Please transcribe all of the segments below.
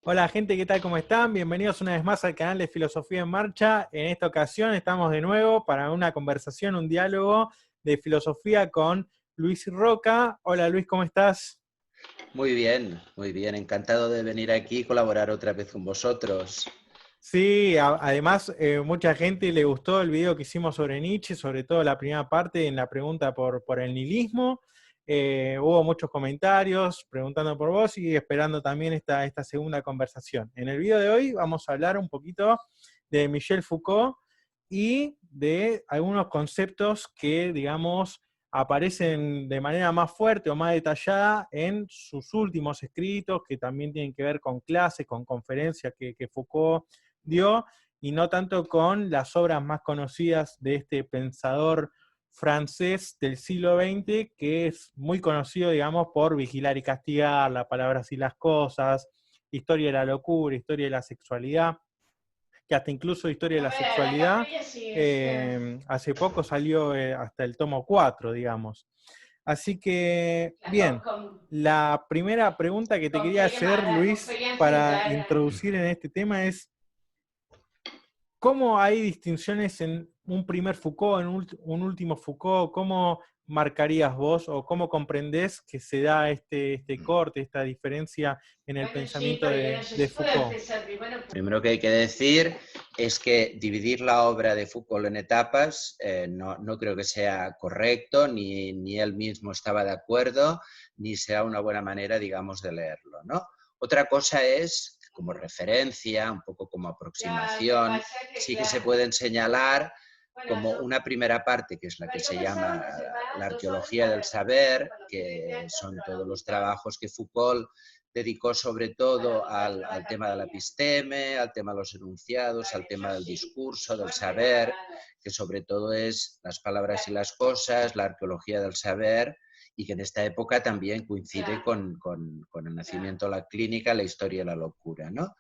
Hola gente, ¿qué tal? ¿Cómo están? Bienvenidos una vez más al canal de Filosofía en Marcha. En esta ocasión estamos de nuevo para una conversación, un diálogo de filosofía con Luis Roca. Hola Luis, ¿cómo estás? Muy bien, encantado de venir aquí y colaborar otra vez con vosotros. Sí, además mucha gente le gustó el video que hicimos sobre Nietzsche, sobre todo la primera parte en la pregunta por el nihilismo. Hubo muchos comentarios preguntando por vos y esperando también esta segunda conversación. En el video de hoy vamos a hablar un poquito de Michel Foucault y de algunos conceptos que, digamos, aparecen de manera más fuerte o más detallada en sus últimos escritos, que también tienen que ver con clases, con conferencias que Foucault dio, y no tanto con las obras más conocidas de este pensador francés del siglo XX, que es muy conocido, digamos, por Vigilar y Castigar, La palabra y las cosas, Historia de la locura, Historia de la sexualidad, que hasta incluso Historia de A la ver, la sexualidad capilla sí es. hace poco salió hasta el tomo 4, digamos. Así que, bien, la primera pregunta que te Con quería hacer, Luis, para Felian introducir en este tema es, ¿cómo hay distinciones en un primer Foucault, en un último Foucault? ¿Cómo marcarías vos o cómo comprendés que se da este corte, esta diferencia en el sì, pensamiento però io non so de si può Foucault? servivano. Primero que hay que decir es que dividir la obra de Foucault en etapas no creo que sea correcto, ni él mismo estaba de acuerdo, ni sea una buena manera, digamos, de leerlo, ¿no? Otra cosa es, como referencia, un poco como Ya, ¿qué aproximación, pasa? Que sí que se claro, pueden señalar bueno, como una primera parte, que es la que perché se questa llama volta si fa la 2 volte arqueología del fare saber, quello che que ripeto, son però todos non los dico. trabajos que Foucault dedicó sobre Allora todo mi piace la al tema de la capilla. episteme, al tema de los enunciados, al Perché c'ho tema del sì, discurso, del forse saber, camarada. que sobre todo es las palabras y las cosas, la arqueología del saber, y que en esta época también coincide Claro, con el claro. nacimiento de la clínica, la historia de la locura, ¿no?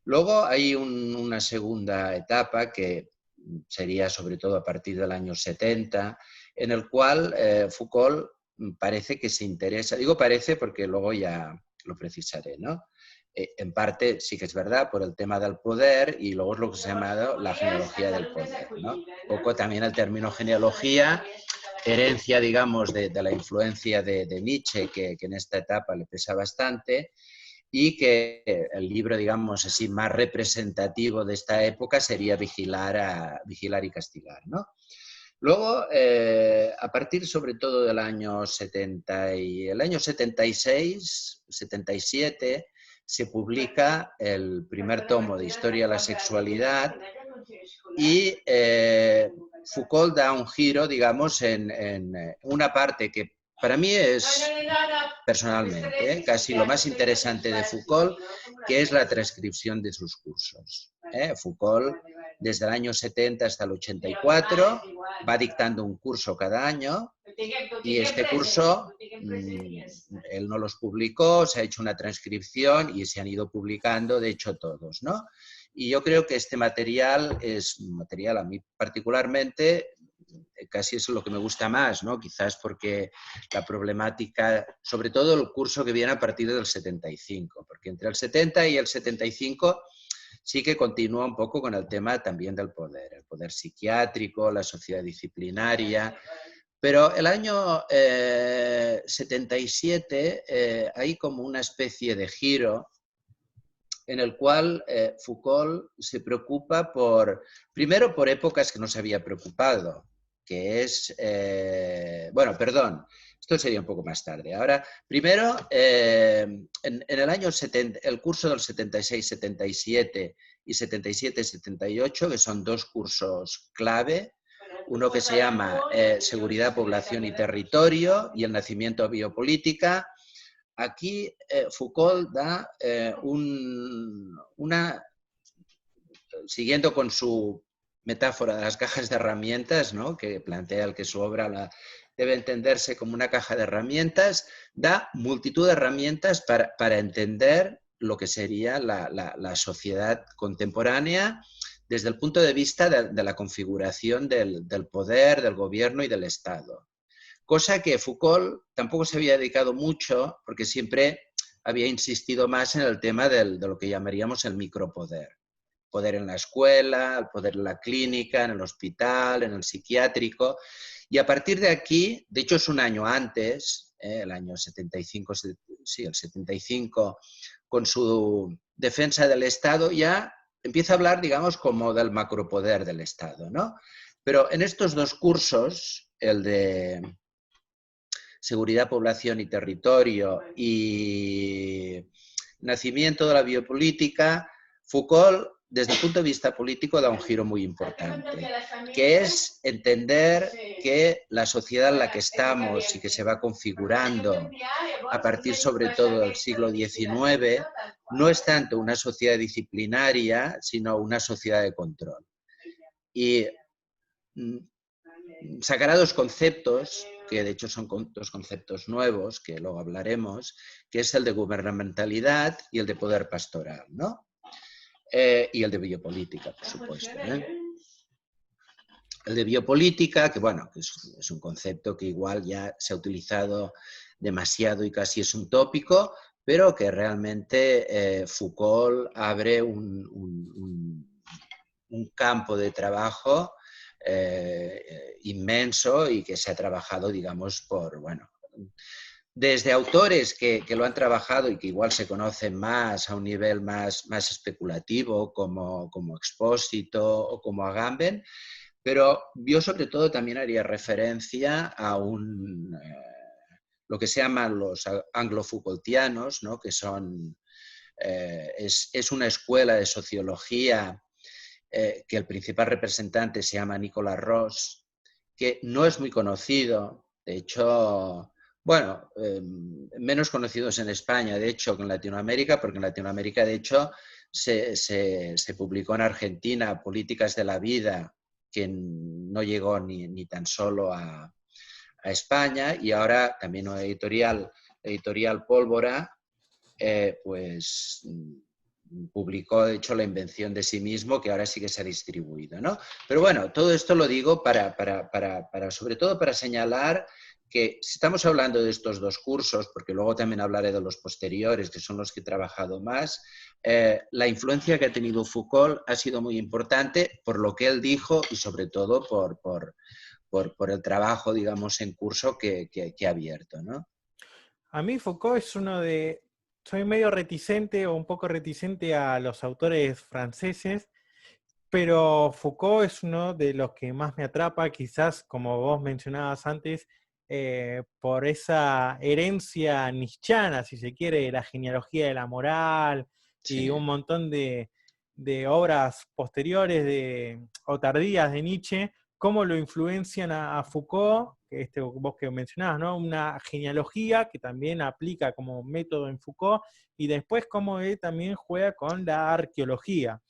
Luego hay una segunda etapa que sería sobre todo a partir del año 70, en el cual Foucault parece que se interesa, digo parece porque luego ya lo precisaré, ¿no? En parte sí que es verdad por el tema del poder y luego es lo que se ha Llavors, llamado la Olies genealogía del Catalunya és poder, ¿no? acollida, Un no? poco también el término Llavors, genealogía, Olies Catalunya. herencia, digamos, de la influencia de Nietzsche, que en esta etapa le pesa bastante, y que el libro, digamos así, más representativo de esta época sería Vigilar y Castigar, ¿no? Luego, a partir sobre todo del año 70 y el año 76, 77, se publica el primer Perdona, tomo de que no Historia de la t'acorda, Sexualidad que no consigo escolar. y Foucault da un giro, digamos, en una parte que para mí No, no, es no, no, no. Questa personalmente, resti casi lo studiata, más poi io interesante de fare Foucault, studi, no? Come la que es la tesi. transcripción de sus cursos. Guarda, Foucault, guarda. desde el año 70 hasta el Sì, ormai 84, è uguale, va però. dictando un curso cada año y este curso Tutte che imprese riesco. él no los publicó, se ha hecho una transcripción y se han ido publicando, de hecho, todos, ¿no? Y yo creo que este material es un material a mí particularmente, casi es lo que me gusta más, ¿no? Quizás porque la problemática, sobre todo el curso que viene a partir del 75, porque entre el 70 y el 75 sí que continúa un poco con el tema también del poder, el poder psiquiátrico, la sociedad disciplinaria, pero el año 77 hay como una especie de giro en el cual Foucault se preocupa primero por épocas que no se había preocupado, que es, bueno, perdón, esto sería un poco más tarde. Ahora, primero, en el año 70, el curso del 76-77 y 77-78, que son dos cursos clave, uno que se llama Seguridad, Población y Territorio y el Nacimiento Biopolítica. Aquí Foucault da siguiendo con su metáfora de las cajas de herramientas, ¿no? Que plantea el que su obra debe entenderse como una caja de herramientas, da multitud de herramientas para entender lo que sería la sociedad contemporánea desde el punto de vista de la configuración del poder, del gobierno y del Estado. Cosa que Foucault tampoco se había dedicado mucho, porque siempre había insistido más en el tema de lo que llamaríamos el micropoder. Poder en la escuela, el poder en la clínica, en el hospital, en el psiquiátrico. Y a partir de aquí, de hecho es un año antes, el año 75, sí, el 75, con su defensa del Estado, ya empieza a hablar, digamos, como del macropoder del Estado, ¿no? Pero en estos dos cursos, el de Seguridad, Población y Territorio y Nacimiento de la Biopolítica, Foucault, desde el punto de vista político, da un giro muy importante, que es entender que la sociedad en la que estamos y que se va configurando a partir sobre todo del siglo XIX no es tanto una sociedad disciplinaria, sino una sociedad de control. Y sacará dos conceptos, que de hecho son dos conceptos nuevos, que luego hablaremos, que es el de gubernamentalidad y el de poder pastoral, ¿no? Y el de biopolítica, por supuesto. El de biopolítica, que bueno, es un concepto que igual ya se ha utilizado demasiado y casi es un tópico, pero que realmente Foucault abre un campo de trabajo inmenso y que se ha trabajado, digamos, desde autores que lo han trabajado y que igual se conocen más a un nivel más especulativo, como Expósito o como Agamben, pero yo sobre todo también haría referencia a lo que se llaman los anglo-Foucaultianos, ¿no? Que son, es una escuela de sociología que el principal representante se llama Nicolas Ross, que no es muy conocido, de hecho, bueno, menos conocidos en España, de hecho, que en Latinoamérica, porque en Latinoamérica, de hecho, se publicó en Argentina Políticas de la Vida, que no llegó ni tan solo a España, y ahora también una editorial Pólvora, pues publicó, de hecho, La invención de sí mismo, que ahora sí que se ha distribuido, ¿no? Pero bueno, todo esto lo digo sobre todo para señalar que si estamos hablando de estos dos cursos, porque luego también hablaré de los posteriores, que son los que he trabajado más, la influencia que ha tenido Foucault ha sido muy importante por lo que él dijo y sobre todo por el trabajo, digamos, en curso que ha abierto, ¿no? A mí Foucault es uno de... Soy medio reticente o un poco reticente a los autores franceses, pero Foucault es uno de los que más me atrapa, quizás, como vos mencionabas antes, por esa herencia nietzschiana, si se quiere, de la genealogía de la moral y Sí. un montón de obras posteriores o tardías de Nietzsche, cómo lo influencian a Foucault, que vos que mencionabas, ¿no? Una genealogía que también aplica como método en Foucault, y después cómo él también juega con la arqueología.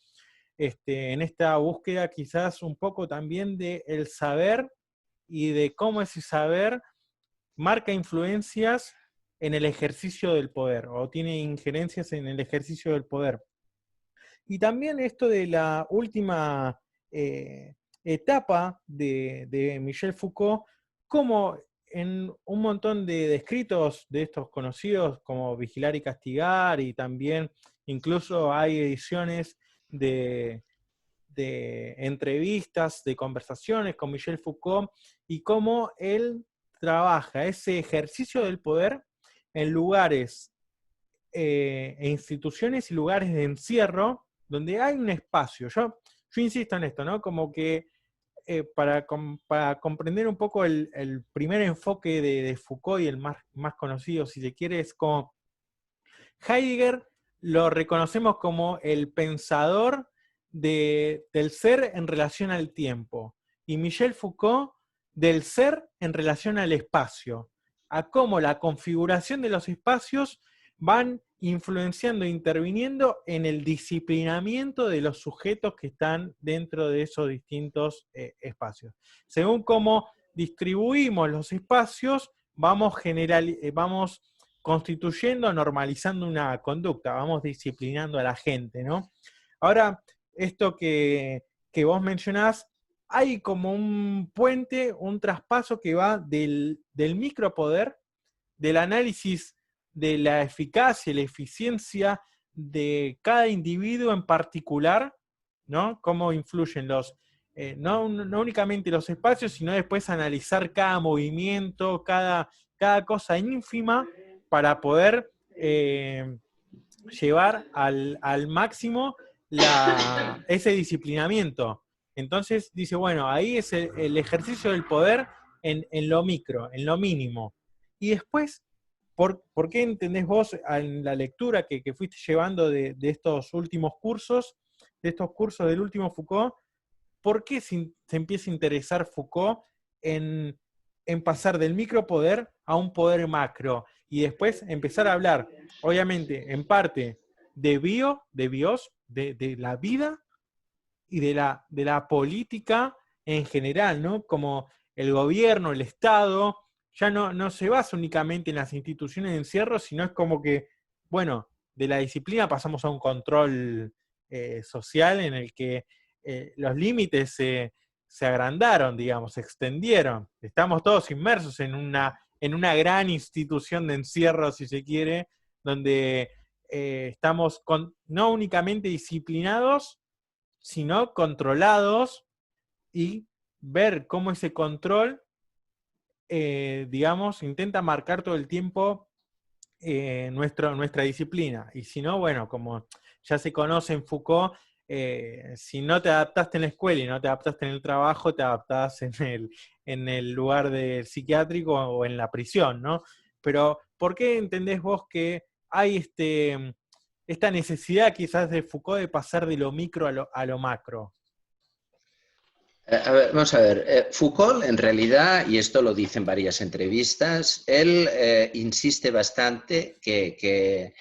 En esta búsqueda quizás un poco también del saber y de cómo ese saber marca influencias en el ejercicio del poder, o tiene injerencias en el ejercicio del poder. Y también esto de la última etapa de Michel Foucault, como en un montón de escritos de estos conocidos como Vigilar y Castigar, y también incluso hay ediciones de entrevistas, de conversaciones con Michel Foucault, y cómo él trabaja ese ejercicio del poder en lugares e instituciones y lugares de encierro donde hay un espacio. Yo insisto en esto, ¿no? Como que para comprender un poco el primer enfoque de Foucault, y el más conocido, si se quiere, es como Heidegger lo reconocemos como el pensador del ser en relación al tiempo, y Michel Foucault del ser en relación al espacio, a cómo la configuración de los espacios van influenciando e interviniendo en el disciplinamiento de los sujetos que están dentro de esos distintos espacios. Según cómo distribuimos los espacios, vamos constituyendo, normalizando una conducta, vamos disciplinando a la gente, ¿no? Ahora, esto que vos mencionás, hay como un puente, un traspaso que va del micropoder, del análisis de la eficacia y la eficiencia de cada individuo en particular, ¿no? Cómo influyen no únicamente los espacios, sino después analizar cada movimiento, cada cosa ínfima para poder llevar al máximo ese disciplinamiento. Entonces dice, bueno, ahí es el ejercicio del poder en lo micro, en lo mínimo. Y después, ¿por qué entendés vos en la lectura que fuiste llevando de estos últimos cursos, de estos cursos del último Foucault, por qué se empieza a interesar Foucault en pasar del micropoder a un poder macro? Y después empezar a hablar, obviamente, en parte de bios, de la vida y de la política en general, ¿no? Como el gobierno, el Estado, ya no se basa únicamente en las instituciones de encierro, sino es como que, bueno, de la disciplina pasamos a un control social en el que los límites se agrandaron, digamos, se extendieron. Estamos todos inmersos en una gran institución de encierro, si se quiere, donde estamos no únicamente disciplinados, sino controlados, y ver cómo ese control, digamos, intenta marcar todo el tiempo nuestra disciplina. Y si no, bueno, como ya se conoce en Foucault, si no te adaptaste en la escuela y no te adaptaste en el trabajo, te adaptás en el lugar psiquiátrico o en la prisión, ¿no? Pero, ¿por qué entendés vos que hay esta necesidad quizás de Foucault de pasar de lo micro a lo macro? A ver, vamos a ver. Foucault, en realidad, y esto lo dice en varias entrevistas, él insiste bastante que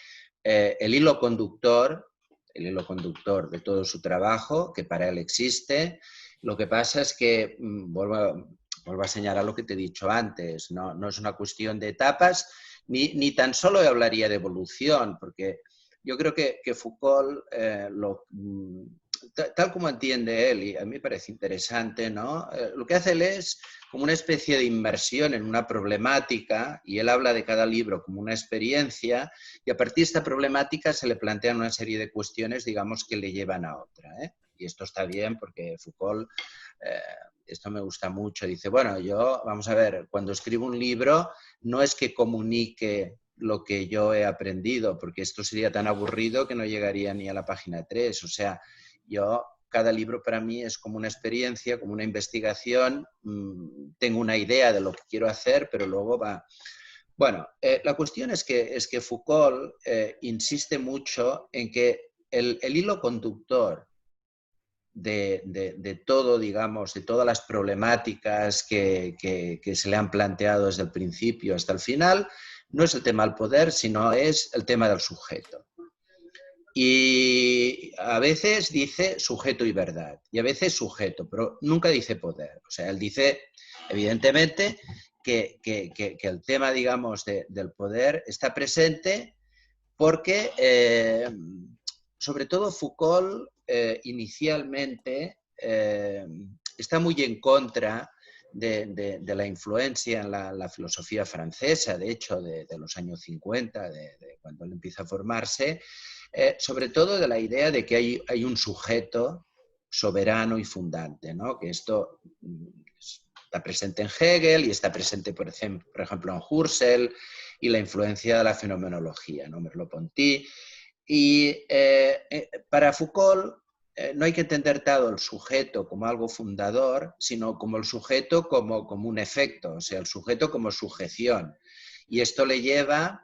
el hilo conductor de todo su trabajo, que para él existe, lo que pasa es que, vuelvo a señalar lo que te he dicho antes, no es una cuestión de etapas, ni tan solo hablaría de evolución, porque yo creo que Foucault tal como entiende él, y a mí me parece interesante, ¿no? Lo que hace él es como una especie de inmersión en una problemática, y él habla de cada libro como una experiencia, y a partir de esta problemática se le plantean una serie de cuestiones, digamos, que le llevan a otra, ¿eh? Y esto está bien porque Foucault, esto me gusta mucho, dice, bueno, vamos a ver, cuando escribo un libro no es que comunique lo que yo he aprendido, porque esto sería tan aburrido que no llegaría ni a la página 3, o sea, cada libro para mí es como una experiencia, como una investigación, tengo una idea de lo que quiero hacer, pero luego va... Bueno, la cuestión es que Foucault insiste mucho en que el hilo conductor de todo, digamos, de todas las problemáticas que se le han planteado desde el principio hasta el final, no es el tema del poder, sino es el tema del sujeto. Y a veces dice sujeto y verdad, y a veces sujeto, pero nunca dice poder. O sea, él dice, evidentemente, que el tema, digamos, del poder está presente porque, sobre todo, Foucault inicialmente está muy en contra de la influencia en la filosofía francesa, de hecho, de los años 50, de cuando él empieza a formarse, sobre todo de la idea de que hay un sujeto soberano y fundante, ¿no? Que esto está presente en Hegel y está presente, por ejemplo, en Husserl, y la influencia de la fenomenología, ¿no? Merleau-Ponty. Y para Foucault no hay que entender todo el sujeto como algo fundador, sino como el sujeto como un efecto, o sea, el sujeto como sujeción. Y esto le lleva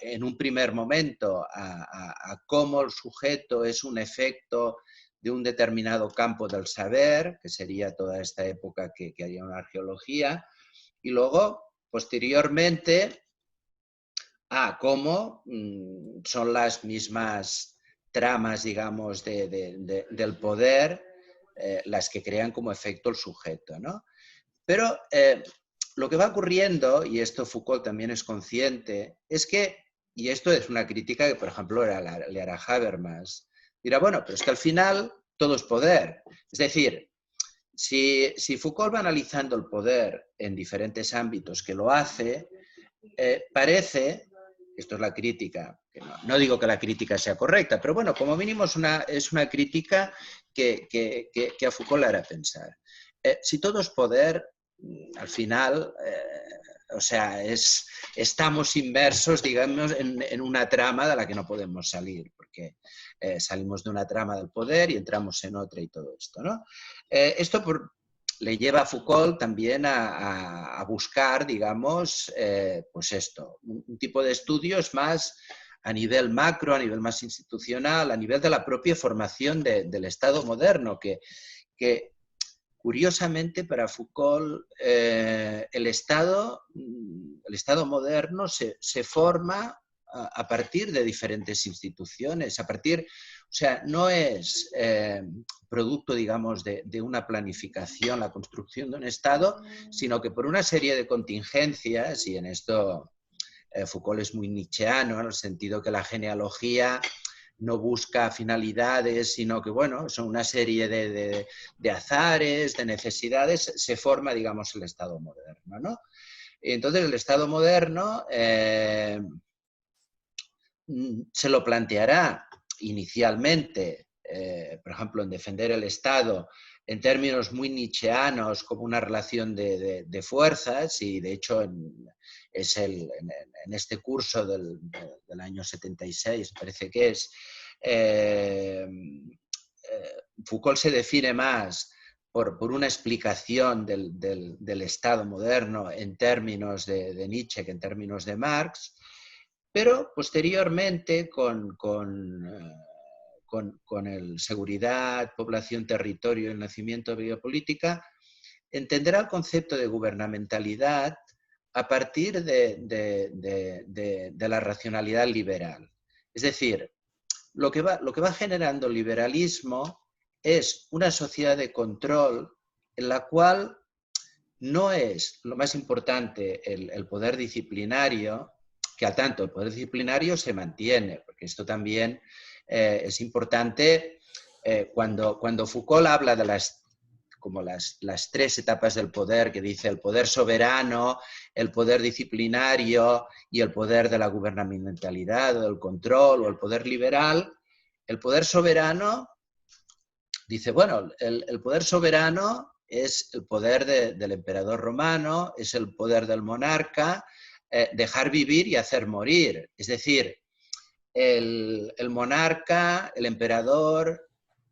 en un primer momento a cómo el sujeto es un efecto de un determinado campo del saber, que sería toda esta época que haría una arqueología, y luego, posteriormente, a cómo son las mismas tramas, digamos, del poder las que crean como efecto el sujeto, ¿no? Pero lo que va ocurriendo, y esto Foucault también es consciente, es que, y esto es una crítica que, por ejemplo, le hará Habermas, dirá, bueno, pero es que al final todo es poder. Es decir, si Foucault va analizando el poder en diferentes ámbitos que lo hace, parece, esto es la crítica, que no digo que la crítica sea correcta, pero bueno, como mínimo es una crítica que a Foucault le hará pensar. Si todo es poder, al final, o sea, estamos inmersos, digamos, en una trama de la que no podemos salir, porque salimos de una trama del poder y entramos en otra y todo esto, ¿no? Esto le lleva a Foucault también a buscar, digamos, pues esto, un tipo de estudios más a nivel macro, a nivel más institucional, a nivel de la propia formación del Estado moderno, que curiosamente para Foucault el Estado moderno se forma a partir de diferentes instituciones, a partir, o sea, no es producto, digamos, de una planificación, la construcción de un Estado, sino que por una serie de contingencias, y en esto Foucault es muy nietzscheano, en el sentido que la genealogía no busca finalidades, sino que, bueno, son una serie de azares, de necesidades, se forma, digamos, el Estado moderno, ¿no? Y entonces el Estado moderno se lo planteará inicialmente, por ejemplo, en defender el Estado en términos muy nietzscheanos como una relación de fuerzas, y de hecho en este curso del año 76, parece que es, Foucault se define más por una explicación del Estado moderno en términos de Nietzsche que en términos de Marx, pero posteriormente con el seguridad, población, territorio y el nacimiento de biopolítica, entenderá el concepto de gubernamentalidad a partir de la racionalidad liberal. Es decir, lo que va generando el liberalismo es una sociedad de control en la cual no es lo más importante el poder disciplinario, que a tanto el poder disciplinario se mantiene, porque esto también es importante cuando Foucault habla de las tres etapas del poder, que dice el poder soberano, el poder disciplinario y el poder de la gubernamentalidad o del control o el poder liberal. El poder soberano, dice, bueno, el poder soberano es el poder del emperador romano, es el poder del monarca, dejar vivir y hacer morir. Es decir, el monarca, el emperador,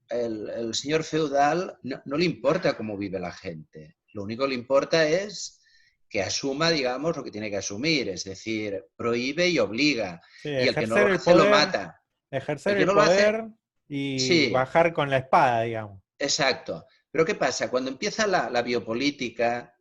el señor feudal, no le importa cómo vive la gente. Lo único que le importa es que asuma, digamos, lo que tiene que asumir. Es decir, prohíbe y obliga. Sí, Y el que no ejercer lo el hace, lo poder, mata. ejercer El que el no lo hace, poder y sí, bajar con la espada, digamos. exacto. Pero ¿qué pasa? Cuando empieza la biopolítica,